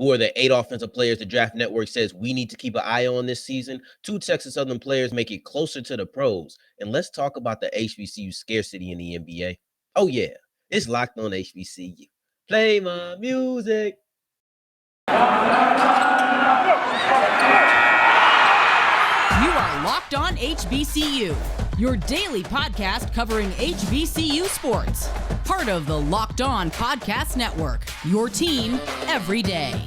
Who are the 8 offensive players the Draft Network says we need to keep an eye on this season? 2 Texas Southern players make it closer to the pros. And let's talk about the HBCU scarcity in the NBA. Oh, yeah, it's Locked On HBCU. Play my music. You are Locked On HBCU, your daily podcast covering HBCU sports. Part of the Locked On Podcast Network, your team every day.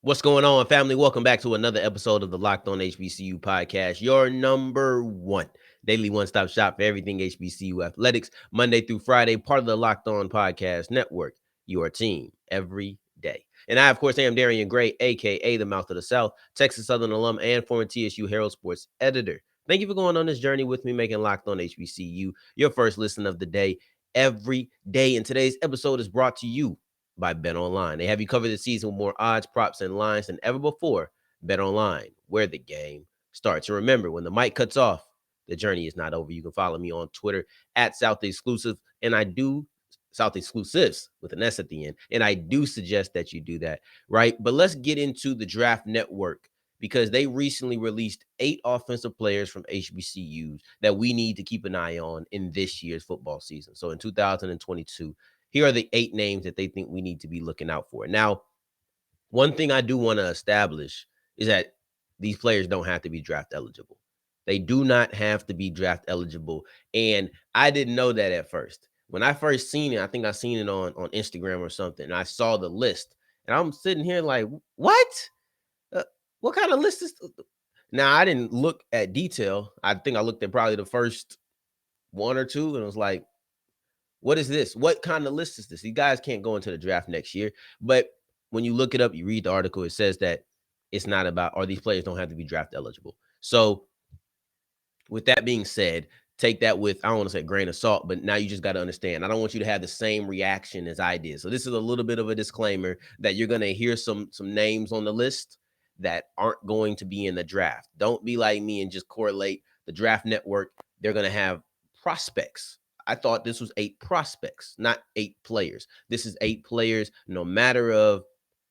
What's going on, family? Welcome back to another episode of the Locked On HBCU podcast, your number one daily one-stop shop for everything HBCU athletics, Monday through Friday, part of the Locked On Podcast Network, your team every day. And I, of course, am Darian Gray, a.k.a. the Mouth of the South, Texas Southern alum and former TSU Herald Sports editor. Thank you for going on this journey with me, making Locked On HBCU your first listen of the day every day. And today's episode is brought to you by BetOnline. They have you covered the season with more odds, props, and lines than ever before. BetOnline, where the game starts. And remember, when the mic cuts off, the journey is not over. You can follow me on Twitter at South Exclusive, and I do South Exclusives with an S at the end. And I do suggest that you do that, right? But let's get into the Draft Network, because they recently released 8 offensive players from HBCUs that we need to keep an eye on in this year's football season. So in 2022, here are the 8 names that they think we need to be looking out for. Now, one thing I do want to establish is that these players don't have to be draft eligible. They do not have to be draft eligible. And I didn't know that at first. When I first seen it, I think I seen it on Instagram or something, and I saw the list. And I'm sitting here like, what? What kind of list is this? Now, I didn't look at detail. I think I looked at probably the first 1 or 2, and it was like, what is this? What kind of list is this? These guys can't go into the draft next year. But when you look it up, you read the article, it says that it's not about, or these players don't have to be draft eligible. So with that being said, take that with, I don't want to say grain of salt, but now you just got to understand, I don't want you to have the same reaction as I did. So this is a little bit of a disclaimer that you're going to hear some names on the list that aren't going to be in the draft. Don't be like me and just correlate the Draft Network. They're going to have prospects. I thought this was 8 prospects, not 8 players. This is 8 players, no matter of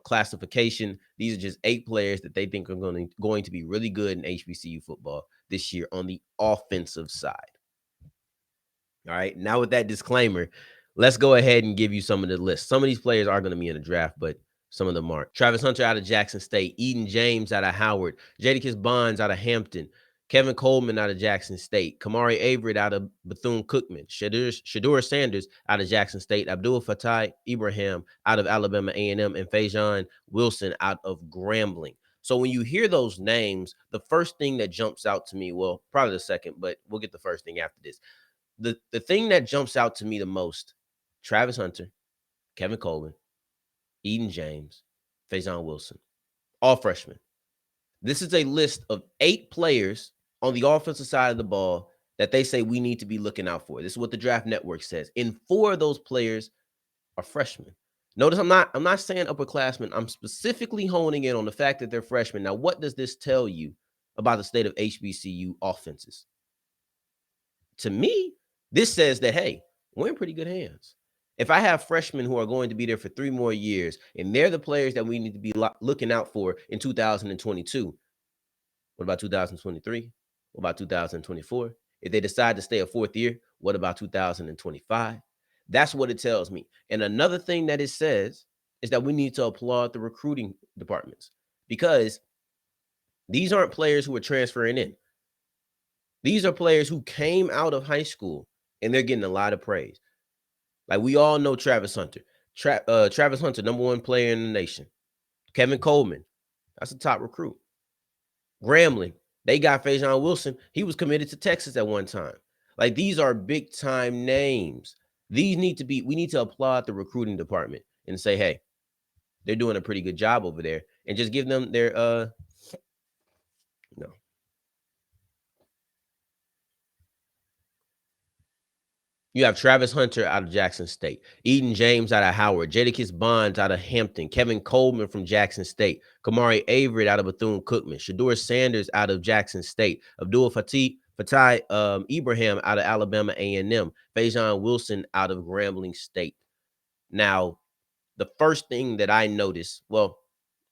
classification. These are just 8 players that they think are going to be really good in HBCU football this year on the offensive side. All right. Now with that disclaimer, let's go ahead and give you some of the list. Some of these players are going to be in the draft, but some of them aren't. Travis Hunter out of Jackson State, Eden James out of Howard, Jadakis Bonds out of Hampton, Kevin Coleman out of Jackson State, Kemari Averett out of Bethune-Cookman, Shedeur Sanders out of Jackson State, Abdul-Fatai Ibrahim out of Alabama A&M, and Phaizon Wilson out of Grambling. So when you hear those names, the first thing that jumps out to me, well, probably the second, but we'll get the first thing after this. The thing that jumps out to me the most, Travis Hunter, Kevin Coleman, Eden James, Phaizon Wilson, all freshmen. This is a list of 8 players on the offensive side of the ball that they say we need to be looking out for. This is what the Draft Network says. And 4 of those players are freshmen. Notice I'm not saying upperclassmen. I'm specifically honing in on the fact that they're freshmen. Now, what does this tell you about the state of HBCU offenses? To me, this says that, hey, we're in pretty good hands. If I have freshmen who are going to be there for 3 more years, and they're the players that we need to be looking out for in 2022, what about 2023? What about 2024? If they decide to stay a 4th year, what about 2025? That's what it tells me. And another thing that it says is that we need to applaud the recruiting departments, because these aren't players who are transferring in. These are players who came out of high school, and they're getting a lot of praise. Like, we all know Travis Hunter. Travis Hunter, number 1 player in the nation. Kevin Coleman, that's a top recruit. Grambling, they got Phaizon Wilson. He was committed to Texas at one time. Like, these are big-time names. We need to applaud the recruiting department and say, hey, they're doing a pretty good job over there, and just give them their, no. You have Travis Hunter out of Jackson State, Eden James out of Howard, Jadakis Bonds out of Hampton, Kevin Coleman from Jackson State, Kemari Averett out of Bethune-Cookman, Shedeur Sanders out of Jackson State, Abdul-Fatai Ibrahim out of Alabama A&M, Phaizon Wilson out of Grambling State. Now, the first thing that I noticed, well,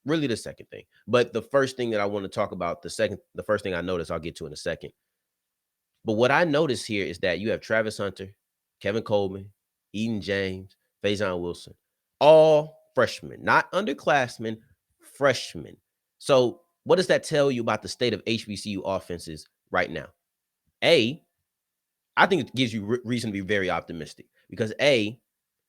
really the second thing, but the first thing that I want to talk about, the first thing I noticed, I'll get to in a second. But what I notice here is that you have Travis Hunter, Kevin Coleman, Eden James, Phaizon Wilson, all freshmen, not underclassmen, freshmen. So what does that tell you about the state of HBCU offenses right now? I think it gives you reason to be very optimistic because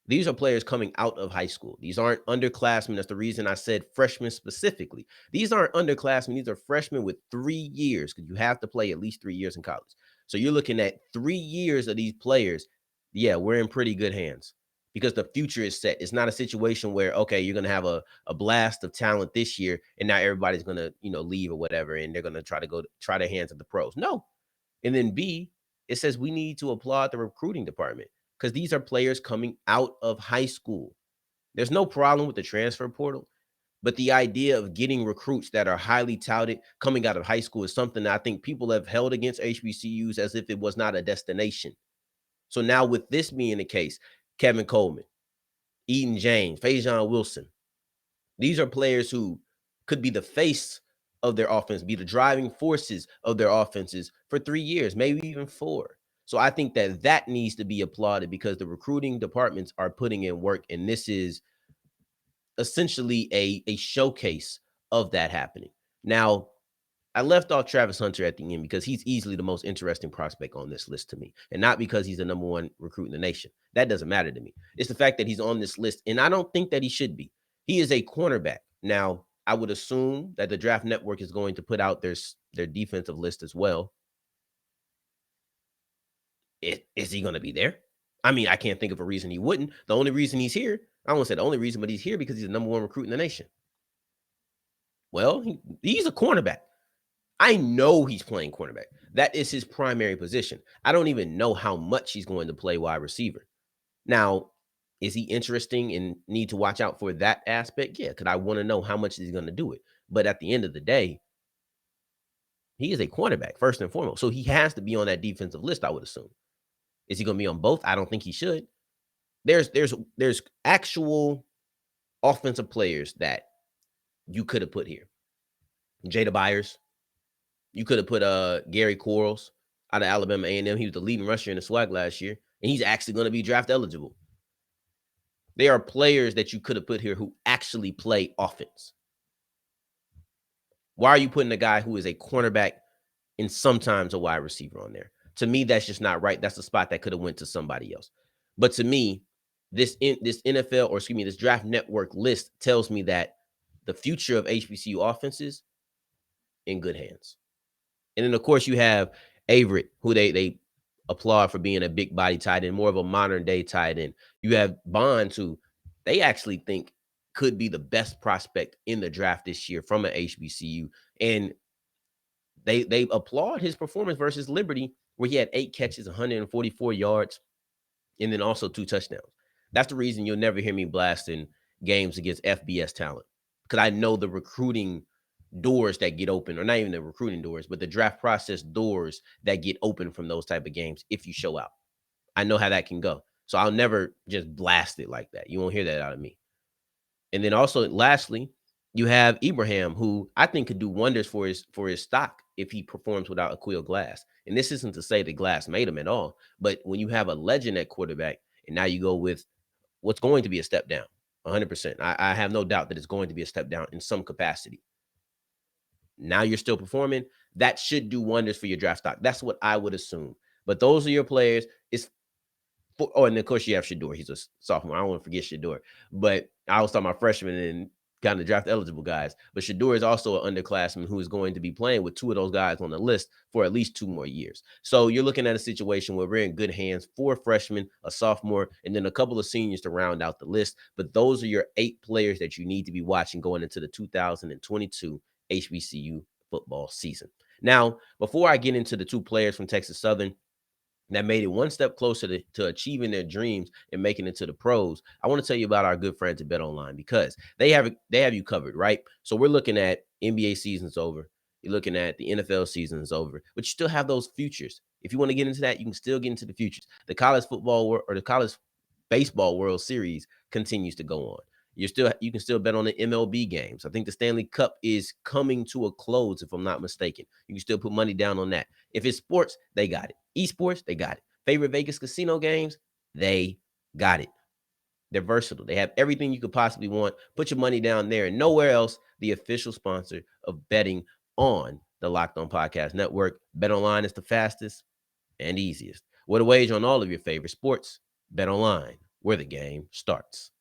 these are players coming out of high school. These aren't underclassmen. That's the reason I said freshmen specifically. These aren't underclassmen. These are freshmen with 3 years because you have to play at least 3 years in college. So you're looking at 3 years of these players. Yeah, we're in pretty good hands because the future is set. It's not a situation where, okay, you're going to have a blast of talent this year and now everybody's going to, leave or whatever, and they're going to try their hands at the pros. No. And then B, it says we need to applaud the recruiting department because these are players coming out of high school. There's no problem with the transfer portal, but the idea of getting recruits that are highly touted coming out of high school is something that I think people have held against HBCUs as if it was not a destination. So now with this being the case, Kevin Coleman, Eden James, Phaizon Wilson, these are players who could be the face of their offense, be the driving forces of their offenses for 3 years, maybe even 4. So I think that needs to be applauded because the recruiting departments are putting in work, and this is essentially a showcase of that happening. Now, I left off Travis Hunter at the end because he's easily the most interesting prospect on this list to me, and not because he's the number 1 recruit in the nation. That doesn't matter to me. It's the fact that he's on this list, and I don't think that he should be. He is a cornerback. Now, I would assume that the Draft Network is going to put out their defensive list as well. Is he going to be there? I mean, I can't think of a reason he wouldn't. The only reason he's here, I won't say the only reason, but he's here because he's the number 1 recruit in the nation. Well, he's a cornerback. I know he's playing cornerback. That is his primary position. I don't even know how much he's going to play wide receiver. Now, is he interesting and need to watch out for that aspect? Yeah, because I want to know how much he's going to do it. But at the end of the day, he is a cornerback first and foremost. So he has to be on that defensive list, I would assume. Is he going to be on both? I don't think he should. There's actual offensive players that you could have put here. Jada Byers. You could have put Gary Quarles out of Alabama A&M. He was the leading rusher in the SWAC last year, and he's actually going to be draft eligible. There are players that you could have put here who actually play offense. Why are you putting a guy who is a cornerback and sometimes a wide receiver on there? To me, that's just not right. That's a spot that could have went to somebody else. But to me, this Draft Network list tells me that the future of HBCU offenses in good hands. And then, of course, you have Averett, who they applaud for being a big body tight end, more of a modern day tight end. You have Bonds, who they actually think could be the best prospect in the draft this year from an HBCU. And they applaud his performance versus Liberty, where he had 8 catches, 144 yards, and then also 2 touchdowns. That's the reason you'll never hear me blasting games against FBS talent, because I know the recruiting doors that get open, or not even the recruiting doors, but the draft process doors that get open from those type of games if you show out. I know how that can go. So I'll never just blast it like that. You won't hear that out of me. And then also, lastly, you have Ibrahim, who I think could do wonders for his stock if he performs without Aqeel Glass. And this isn't to say that Glass made him at all, but when you have a legend at quarterback, and now you go with what's going to be a step down, 100%. I have no doubt that it's going to be a step down in some capacity. Now you're still performing. That should do wonders for your draft stock. That's what I would assume. But those are your players. And of course you have Shedeur. He's a sophomore. I don't want to forget Shedeur. But I was talking about freshmen and kind of draft eligible guys. But Shedeur is also an underclassman who is going to be playing with 2 of those guys on the list for at least 2 more years. So you're looking at a situation where we're in good hands. 4 freshmen, a sophomore, and then a couple of seniors to round out the list. But those are your 8 players that you need to be watching going into the 2022 HBCU football season. Now, before I get into the 2 players from Texas Southern, that made it one step closer to achieving their dreams and making it to the pros. I want to tell you about our good friends at Bet Online because they have you covered, right? So we're looking at NBA season's over. You're looking at the NFL season's over, but you still have those futures. If you want to get into that, you can still get into the futures. The college football or the college baseball World Series continues to go on. You can still bet on the MLB games. I think the Stanley Cup is coming to a close, if I'm not mistaken. You can still put money down on that. If it's sports, they got it. Esports, they got it. Favorite Vegas casino games, they got it. They're versatile. They have everything you could possibly want. Put your money down there and nowhere else. The official sponsor of betting on the Locked On Podcast Network. Bet Online is the fastest and easiest. What a wage on all of your favorite sports. Bet Online, where the game starts.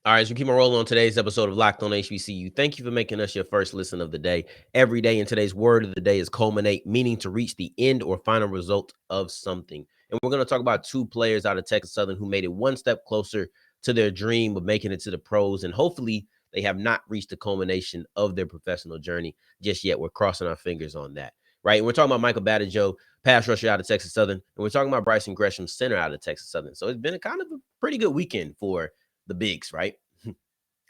All right, so keep on rolling on today's episode of Locked On HBCU. Thank you for making us your first listen of the day. Every day in today's word of the day is culminate, meaning to reach the end or final result of something. And we're going to talk about two players out of Texas Southern who made it one step closer to their dream of making it to the pros. And hopefully they have not reached the culmination of their professional journey just yet. We're crossing our fingers on that, right? And we're talking about Michael Badejo, pass rusher out of Texas Southern. And we're talking about Brison Gresham, center out of Texas Southern. So it's been a kind of a pretty good weekend for the bigs, right?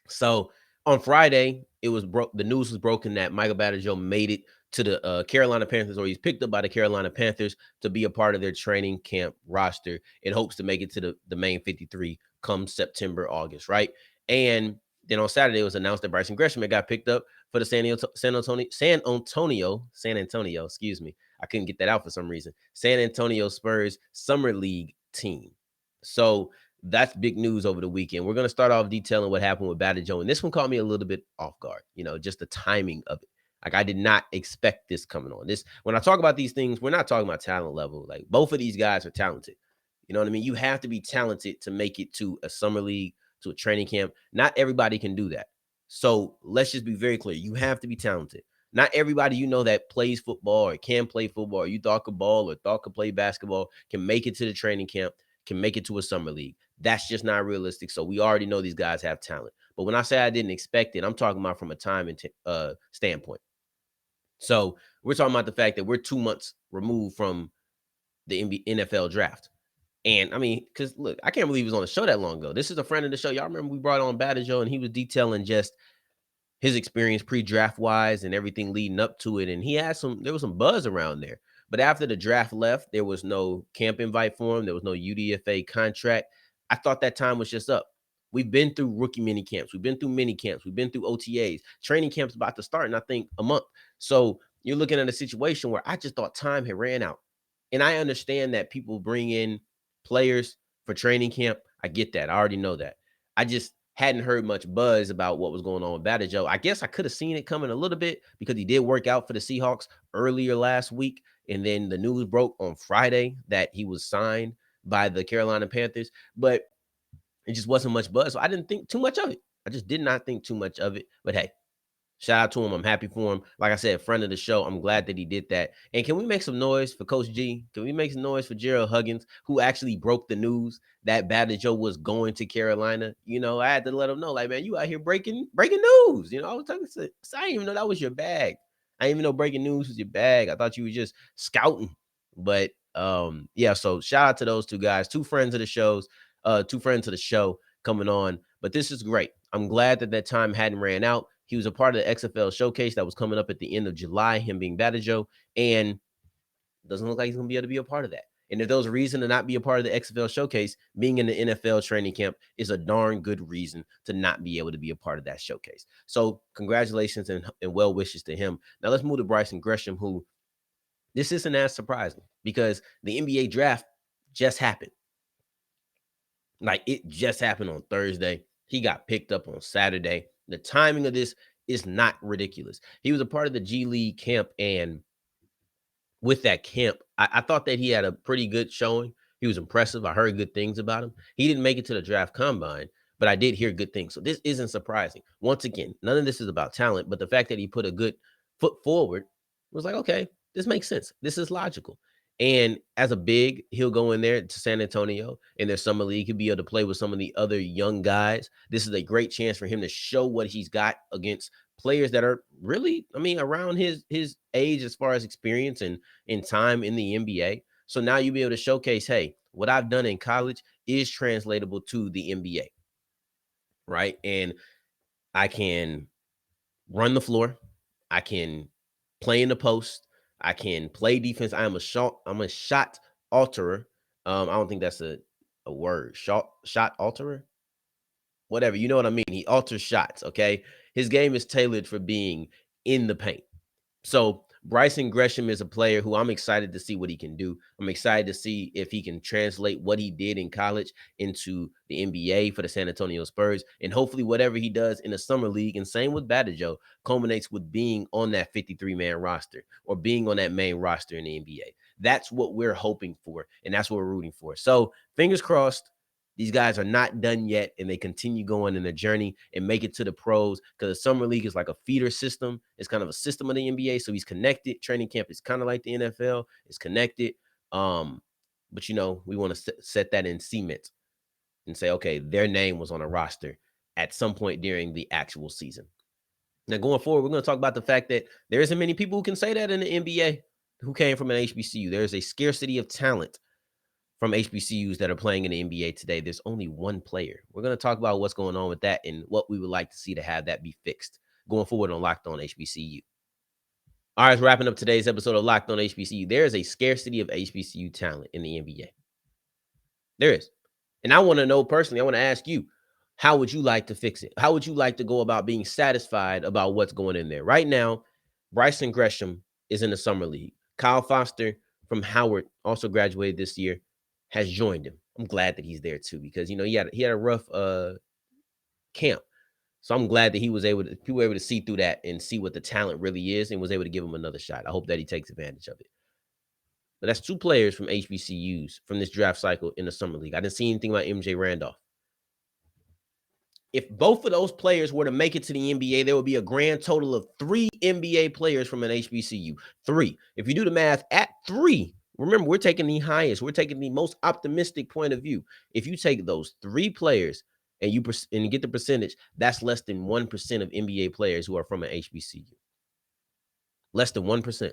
So on Friday, the news was broken that Michael Badejo made it to the Carolina Panthers, or he's picked up by the Carolina Panthers to be a part of their training camp roster in hopes to make it to the main 53 come September, August, right? And then on Saturday, it was announced that Brison Gresham had got picked up for the San Antonio, excuse me. I couldn't get that out for some reason. San Antonio Spurs Summer League team. So that's big news over the weekend. We're going to start off detailing what happened with Badejo. And this one caught me a little bit off guard, just the timing of it. Like I did not expect this coming on. When I talk about these things, we're not talking about talent level. Like both of these guys are talented. You know what I mean? You have to be talented to make it to a summer league, to a training camp. Not everybody can do that. So let's just be very clear. You have to be talented. Not everybody that plays football or can play football, or you thought could ball or thought could play basketball can make it to the training camp, can make it to a summer league. That's just not realistic. So we already know these guys have talent. But when I say I didn't expect it, I'm talking about from a time and standpoint. So we're talking about the fact that we're 2 months removed from the NFL draft. And I mean, because look, I can't believe he was on the show that long ago. This is a friend of the show. Y'all remember we brought on Badejo and he was detailing just his experience pre-draft wise and everything leading up to it. And there was some buzz around there. But after the draft left, there was no camp invite for him. There was no UDFA contract. I thought that time was just up. We've been through rookie mini camps. We've been through mini camps. We've been through OTAs. Training camp's about to start in, I think, a month. So you're looking at a situation where I just thought time had ran out. And I understand that people bring in players for training camp. I get that. I already know that. I just hadn't heard much buzz about what was going on with Badejo. I guess I could have seen it coming a little bit because he did work out for the Seahawks earlier last week. And then the news broke on Friday that he was signed by the Carolina Panthers. But it just wasn't much buzz. So I didn't think too much of it. I just did not think too much of it. But hey, shout out to him. I'm happy for him. Like I said, friend of the show. I'm glad that he did that. And can we make some noise for Coach G? Can we make some noise for Gerald Huggins, who actually broke the news that Badejo was going to Carolina? I had to let him know, like, man, you out here breaking news. I was talking to, I didn't even know that was your bag. I didn't even know breaking news was your bag. I thought you were just scouting. But yeah, so shout out to those two guys, two friends of the show coming on. But this is great. I'm glad that time hadn't ran out. He was a part of the XFL showcase that was coming up at the end of July, him being Badejo, and doesn't look like he's going to be able to be a part of that. And if there was a reason to not be a part of the XFL showcase, being in the NFL training camp is a darn good reason to not be able to be a part of that showcase. So congratulations and well wishes to him. Now let's move to Brison Gresham, who this isn't as surprising because the NBA draft just happened. Like it just happened on Thursday. He got picked up on Saturday. The timing of this is not ridiculous. He was a part of the G League camp, and with that camp, I thought that he had a pretty good showing. He was impressive. I heard good things about him. He didn't make it to the draft combine, but I did hear good things. So this isn't surprising. Once again, none of this is about talent, but the fact that he put a good foot forward was like, okay, this makes sense. This is logical. And as a big, he'll go in there to San Antonio in their summer league. He'll be able to play with some of the other young guys. This is a great chance for him to show what he's got against players that are really, around his age as far as experience and in time in the NBA. So now you'll be able to showcase, hey, what I've done in college is translatable to the NBA, right? And I can run the floor. I can play in the post. I can play defense. I'm a shot alterer. I don't think that's a word. Shot alterer. Whatever, you know what I mean. He alters shots. Okay, his game is tailored for being in the paint. So Brison Gresham is a player who I'm excited to see what he can do. I'm excited to see if he can translate what he did in college into the NBA for the San Antonio Spurs. And hopefully whatever he does in the summer league, and same with Badejo, culminates with being on that 53-man roster or being on that main roster in the NBA. That's what we're hoping for, and that's what we're rooting for. So fingers crossed. These guys are not done yet, and they continue going in their journey and make it to the pros, because the summer league is like a feeder system. It's kind of a system of the NBA, so he's connected. Training camp is kind of like the NFL. It's connected. But, we want to set that in cement and say, okay, their name was on a roster at some point during the actual season. Now, going forward, we're going to talk about the fact that there isn't many people who can say that in the NBA who came from an HBCU. There's a scarcity of talent from HBCUs that are playing in the NBA today. There's only one player. We're going to talk about what's going on with that and what we would like to see to have that be fixed going forward on Locked On HBCU. All right, wrapping up today's episode of Locked On HBCU. There is a scarcity of HBCU talent in the NBA. There is. And I want to know personally, I want to ask you, how would you like to fix it? How would you like to go about being satisfied about what's going in there? Right now, Brison Gresham is in the summer league. Kyle Foster from Howard also graduated this year, has joined him. I'm glad that he's there too, because he had a rough camp. So I'm glad that people were able to see through that and see what the talent really is and was able to give him another shot. I hope that he takes advantage of it. But that's two players from HBCUs from this draft cycle in the summer league. I didn't see anything about MJ Randolph. If both of those players were to make it to the NBA, there would be a grand total of 3 NBA players from an HBCU. 3. If you do the math at 3, remember, we're taking the highest. We're taking the most optimistic point of view. If you take those 3 players and you get the percentage, that's less than 1% of NBA players who are from an HBCU. Less than 1%.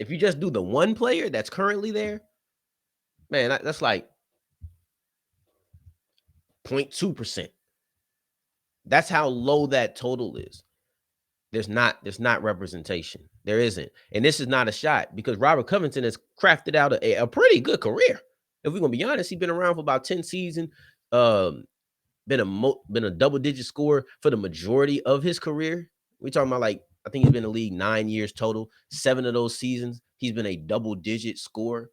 If you just do the one player that's currently there, man, that's like 0.2%. That's how low that total is. There's not representation. There isn't. And this is not a shot, because Robert Covington has crafted out a pretty good career. If we're going to be honest, he's been around for about 10 seasons, been a double-digit scorer for the majority of his career. We're talking about, like, I think he's been in the league 9 years total. 7 of those seasons, he's been a double-digit scorer.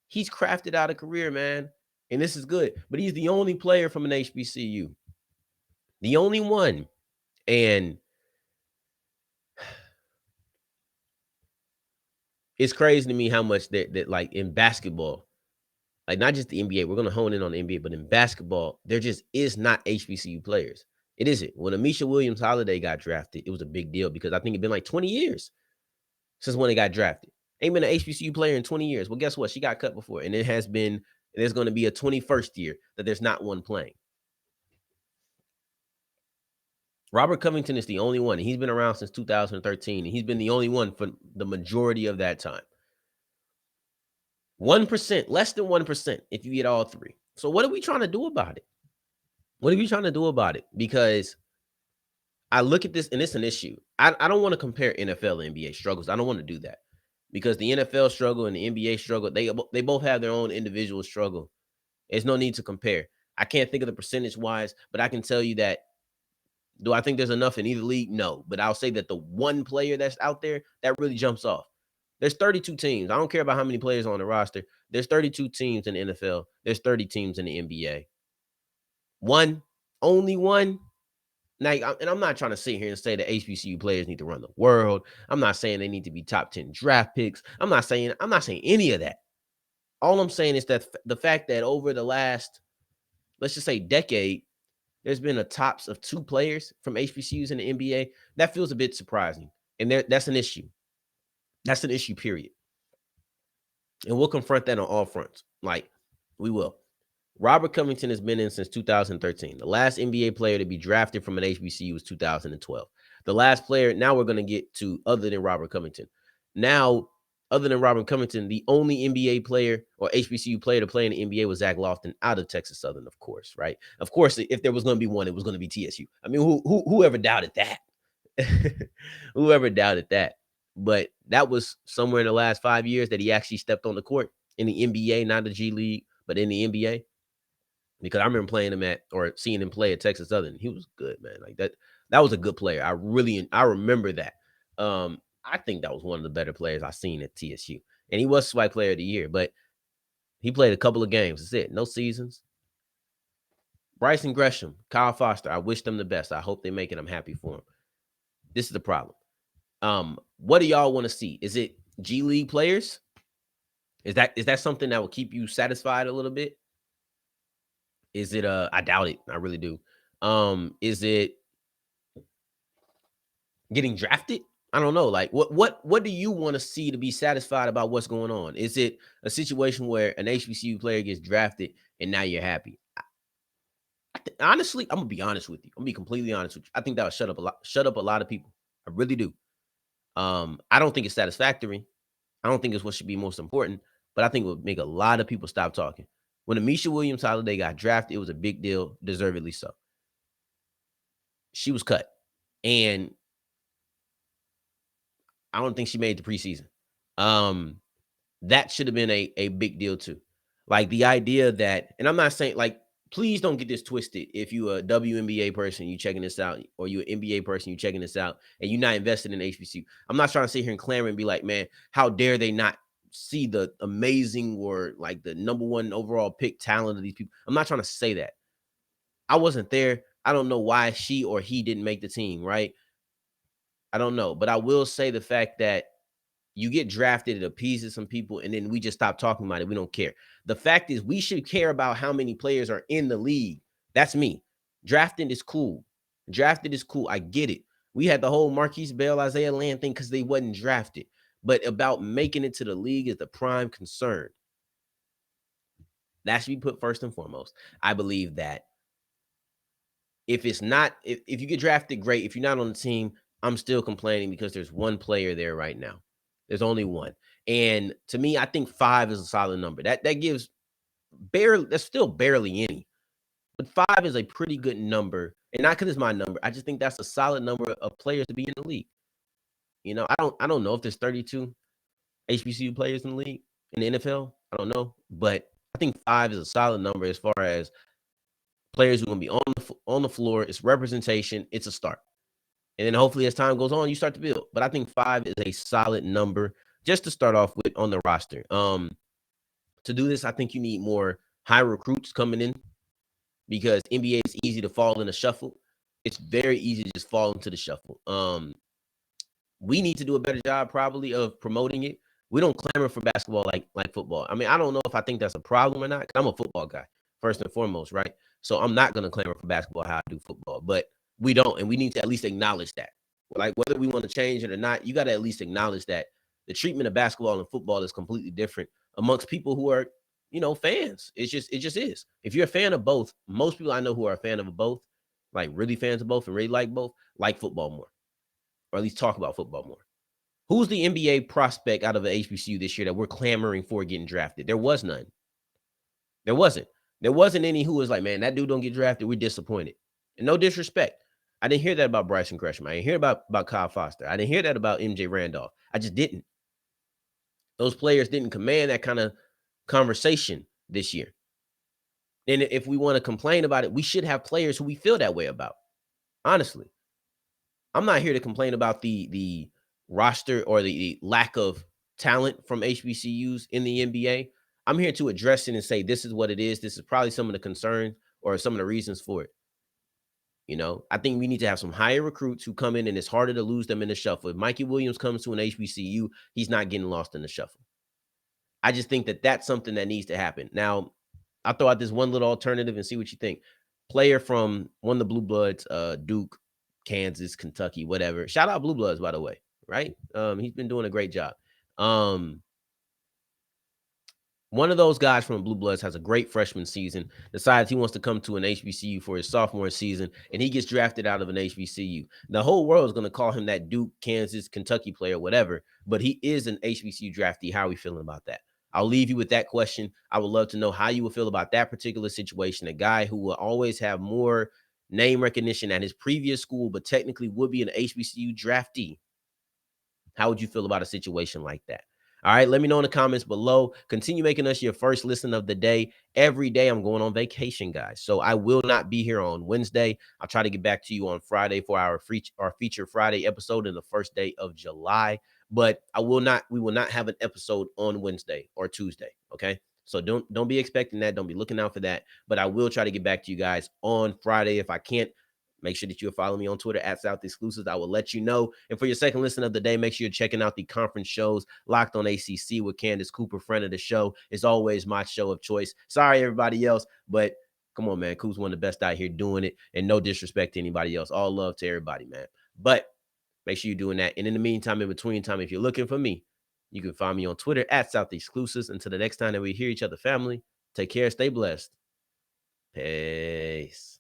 He's crafted out a career, man, and this is good. But he's the only player from an HBCU. The only one. And it's crazy to me how much that like in basketball, like not just the NBA, we're going to hone in on the NBA, but in basketball, there just is not HBCU players. It isn't. When Amisha Williams-Holiday got drafted, it was a big deal, because I think it's been like 20 years since when they got drafted. Ain't been an HBCU player in 20 years. Well, guess what? She got cut before, and there's going to be a 21st year that there's not one playing. Robert Covington is the only one. He's been around since 2013, and he's been the only one for the majority of that time. 1%, less than 1% if you get all 3. So what are we trying to do about it? What are we trying to do about it? Because I look at this, and it's an issue. I don't want to compare NFL and NBA struggles. I don't want to do that, because the NFL struggle and the NBA struggle, they both have their own individual struggle. There's no need to compare. I can't think of the percentage-wise, but I can tell you that, do I think there's enough in either league? No. But I'll say that the one player that's out there that really jumps off. There's 32 teams. I don't care about how many players are on the roster. There's 32 teams in the NFL. There's 30 teams in the NBA. Only one. Now, and I'm not trying to sit here and say that HBCU players need to run the world. I'm not saying they need to be top 10 draft picks. I'm not saying any of that. All I'm saying is that the fact that over the last, let's just say, decade, there's been a tops of 2 players from HBCUs in the NBA. That feels a bit surprising. And that's an issue. That's an issue, period. And we'll confront that on all fronts. Like, we will. Robert Covington has been in since 2013. The last NBA player to be drafted from an HBCU was 2012. The last player, now we're going to get to other than Robert Covington. Now, Other than Robert Covington, the only NBA player or HBCU player to play in the NBA was Zach Lofton out of Texas Southern, of course, right? Of course, if there was going to be one, it was going to be TSU. I mean, whoever doubted that? Whoever doubted that? But that was somewhere in the last 5 years that he actually stepped on the court in the NBA, not the G League, but in the NBA. Because I remember playing him or seeing him play at Texas Southern. He was good, man. Like that. That was a good player. I remember that. I think that was one of the better players I've seen at TSU. And he was SWAC player of the year, but he played a couple of games. That's it. No seasons. Brison Gresham, Kyle Foster, I wish them the best. I hope they make it. I'm happy for them. This is the problem. What do y'all want to see? Is it G League players? Is that something that will keep you satisfied a little bit? Is it I doubt it. I really do. Is it getting drafted? I don't know. Like what do you want to see to be satisfied about what's going on? Is it a situation where an HBCU player gets drafted and now you're happy? Honestly, I'm gonna be honest with you. I'm gonna be completely honest with you. I think that would shut up a lot of people. I really do. I don't think it's satisfactory. I don't think it's what should be most important, but I think it would make a lot of people stop talking. When Amisha Williams-Holiday got drafted, it was a big deal, deservedly so. She was cut, and I don't think she made the preseason. That should have been a big deal too. Like the idea that, and I'm not saying like, please don't get this twisted. If you a WNBA person, you checking this out, or you an NBA person, you checking this out, and you're not invested in HBCU. I'm not trying to sit here and clamor and be like, man, how dare they not see the amazing or like the number one overall pick talent of these people. I'm not trying to say that. I wasn't there. I don't know why she or he didn't make the team, right? I don't know. But I will say the fact that you get drafted, it appeases some people, and then we just stop talking about it. We don't care. The fact is, we should care about how many players are in the league. That's me. Drafting is cool. Drafted is cool. I get it. We had the whole Marquise Bell, Isaiah Land thing because they wasn't drafted. But about making it to the league is the prime concern. That should be put first and foremost. I believe that if it's not, if you get drafted, great. If you're not on the team, I'm still complaining because there's one player there right now. There's only one. And to me, I think 5 is a solid number. That gives that's still barely any. But 5 is a pretty good number. And not because it's my number. I just think that's a solid number of players to be in the league. You know, I don't know if there's 32 HBCU players in the league, in the NFL. I don't know. But I think 5 is a solid number as far as players who are going to be on the floor. It's representation. It's a start. And then hopefully as time goes on, you start to build. But I think 5 is a solid number just to start off with on the roster. To do this, I think you need more high recruits coming in because NBA is easy to fall in a shuffle. It's very easy to just fall into the shuffle. We need to do a better job probably of promoting it. We don't clamor for basketball like football. I mean, I don't know if I think that's a problem or not because I'm a football guy first and foremost, right? So I'm not going to clamor for basketball how I do football, but we don't, and we need to at least acknowledge that. Like whether we want to change it or not, you got to at least acknowledge that the treatment of basketball and football is completely different amongst people who are, you know, fans. It just is. If you're a fan of both, most people I know who are a fan of both, like really fans of both and really like both, like football more, or at least talk about football more. Who's the NBA prospect out of the HBCU this year that we're clamoring for getting drafted? There was none. There wasn't. There wasn't any who was like, man, that dude don't get drafted. We're disappointed. And no disrespect. I didn't hear that about Brison Gresham. I didn't hear about Kyle Foster. I didn't hear that about MJ Randolph. I just didn't. Those players didn't command that kind of conversation this year. And if we want to complain about it, we should have players who we feel that way about. Honestly. I'm not here to complain about the roster or the lack of talent from HBCUs in the NBA. I'm here to address it and say this is what it is. This is probably some of the concerns or some of the reasons for it. You know, I think we need to have some higher recruits who come in, and it's harder to lose them in the shuffle. If Mikey Williams comes to an HBCU, he's not getting lost in the shuffle. I just think that that's something that needs to happen. Now, I'll throw out this one little alternative and see what you think. Player from one of the Blue Bloods, Duke, Kansas, Kentucky, whatever. Shout out Blue Bloods, by the way, right? He's been doing a great job. One of those guys from Blue Bloods has a great freshman season, decides he wants to come to an HBCU for his sophomore season, and he gets drafted out of an HBCU. The whole world is going to call him that Duke, Kansas, Kentucky player, whatever, but he is an HBCU draftee. How are we feeling about that? I'll leave you with that question. I would love to know how you would feel about that particular situation. A guy who will always have more name recognition at his previous school, but technically would be an HBCU draftee. How would you feel about a situation like that? All right, let me know in the comments below. Continue making us your first listen of the day. Every day I'm going on vacation, guys. So I will not be here on Wednesday. I'll try to get back to you on Friday for our feature Friday episode in the first day of July. But we will not have an episode on Wednesday or Tuesday. Okay. So don't be expecting that. Don't be looking out for that. But I will try to get back to you guys on Friday. If I can't, make sure that you'll follow me on Twitter at South Exclusives. I will let you know. And for your second listen of the day, make sure you're checking out the conference shows Locked on ACC with Candace Cooper, friend of the show. It's always my show of choice. Sorry, everybody else, but come on, man. Coop's one of the best out here doing it. And no disrespect to anybody else. All love to everybody, man. But make sure you're doing that. And in the meantime, in between time, if you're looking for me, you can find me on Twitter at South Exclusives. Until the next time that we hear each other, family, take care, stay blessed. Peace.